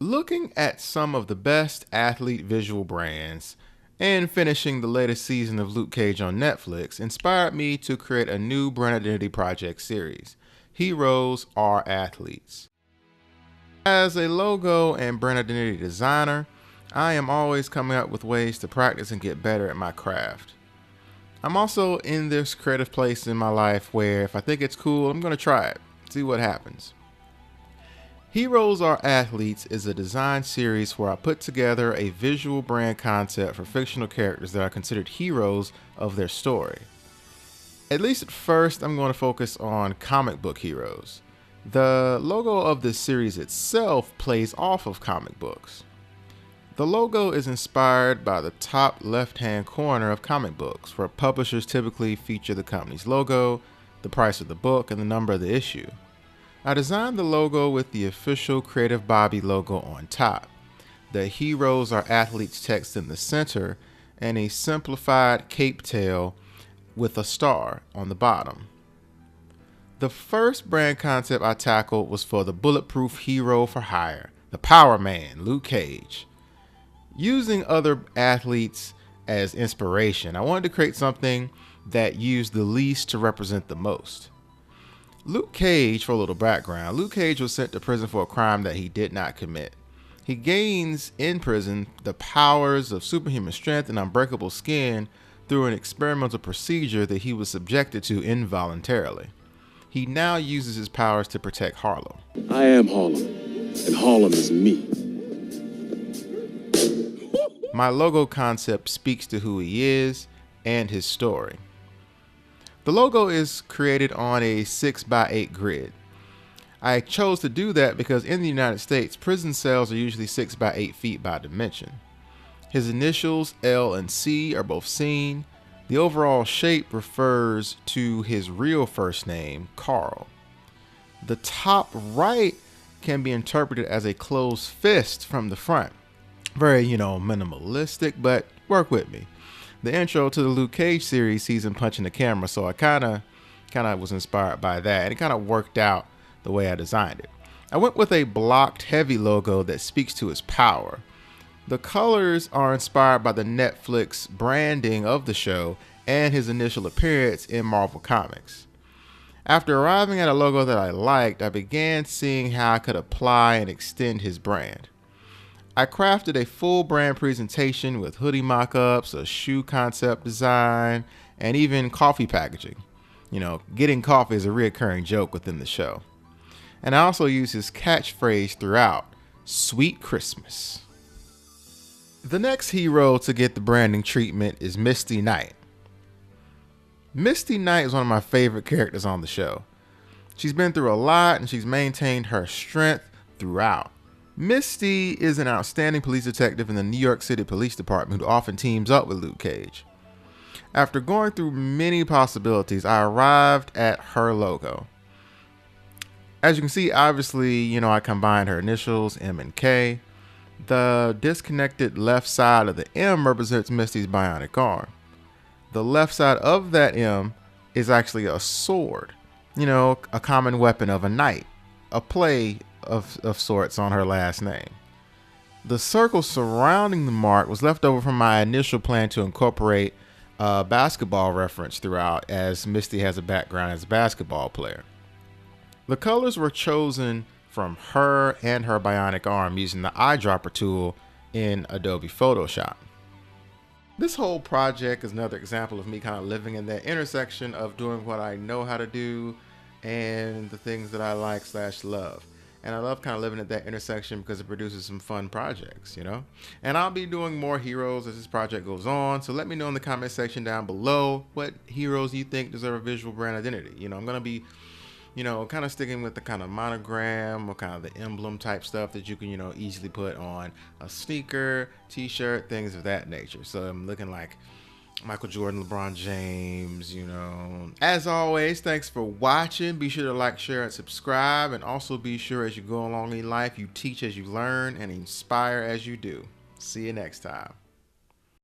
Looking at some of the best athlete visual brands and finishing the latest season of Luke Cage on Netflix inspired me to create a new brand identity project series, Heroes Are Athletes. As a logo and brand identity designer, I am always coming up with ways to practice and get better at my craft. I'm also in this creative place in my life where if I think it's cool, I'm going to try it, see what happens. Heroes Are Athletes is a design series where I put together a visual brand concept for fictional characters that are considered heroes of their story. At least at first, I'm going to focus on comic book heroes. The logo of this series itself plays off of comic books. The logo is inspired by the top left-hand corner of comic books, where publishers typically feature the company's logo, the price of the book, and the number of the issue. I designed the logo with the official Creative Bobby logo on top, the Heroes Are Athletes text in the center, and a simplified cape tail with a star on the bottom. The first brand concept I tackled was for the bulletproof hero for hire, the Power Man, Luke Cage. Using other athletes as inspiration, I wanted to create something that used the least to represent the most. Luke Cage, for a little background, Luke Cage was sent to prison for a crime that he did not commit. He gains in prison the powers of superhuman strength and unbreakable skin through an experimental procedure that he was subjected to involuntarily. He now uses his powers to protect Harlem. I am Harlem, and Harlem is me. My logo concept speaks to who he is and his story. The logo is created on a 6x8 grid. I chose to do that because in the United States, prison cells are usually 6x8 feet by dimension. His initials, L and C, are both seen. The overall shape refers to his real first name, Carl. The top right can be interpreted as a closed fist from the front. Very, minimalistic, but work with me. The intro to the Luke Cage series sees him punching the camera, so I kind of was inspired by that, and it kind of worked out the way I designed it. I went with a blocked heavy logo that speaks to his power. The colors are inspired by the Netflix branding of the show and his initial appearance in Marvel Comics. After arriving at a logo that I liked, I began seeing how I could apply and extend his brand. I crafted a full brand presentation with hoodie mock-ups, a shoe concept design, and even coffee packaging. Getting coffee is a reoccurring joke within the show. And I also used his catchphrase throughout, "Sweet Christmas." The next hero to get the branding treatment is Misty Knight. Misty Knight is one of my favorite characters on the show. She's been through a lot and she's maintained her strength throughout. Misty is an outstanding police detective in the New York City Police Department who often teams up with Luke Cage. After going through many possibilities, I arrived at her logo. As you can see, obviously, I combined her initials, M and K. The disconnected left side of the M represents Misty's bionic arm. The left side of that M is actually a sword, a common weapon of a knight, a play of sorts on her last name. The circle surrounding the mark was left over from my initial plan to incorporate a basketball reference throughout, as Misty has a background as a basketball player. The colors were chosen from her and her bionic arm using the eyedropper tool in Adobe Photoshop. This whole project is another example of me kind of living in that intersection of doing what I know how to do and the things that I like/love. And I love kind of living at that intersection because it produces some fun projects, And I'll be doing more heroes as this project goes on. So let me know in the comment section down below what heroes you think deserve a visual brand identity. I'm going to be, kind of sticking with the kind of monogram or kind of the emblem type stuff that you can, easily put on a sneaker, t-shirt, things of that nature. So I'm looking like Michael Jordan, LeBron James, As always, thanks for watching. Be sure to like, share, and subscribe. And also be sure as you go along in life, you teach as you learn and inspire as you do. See you next time.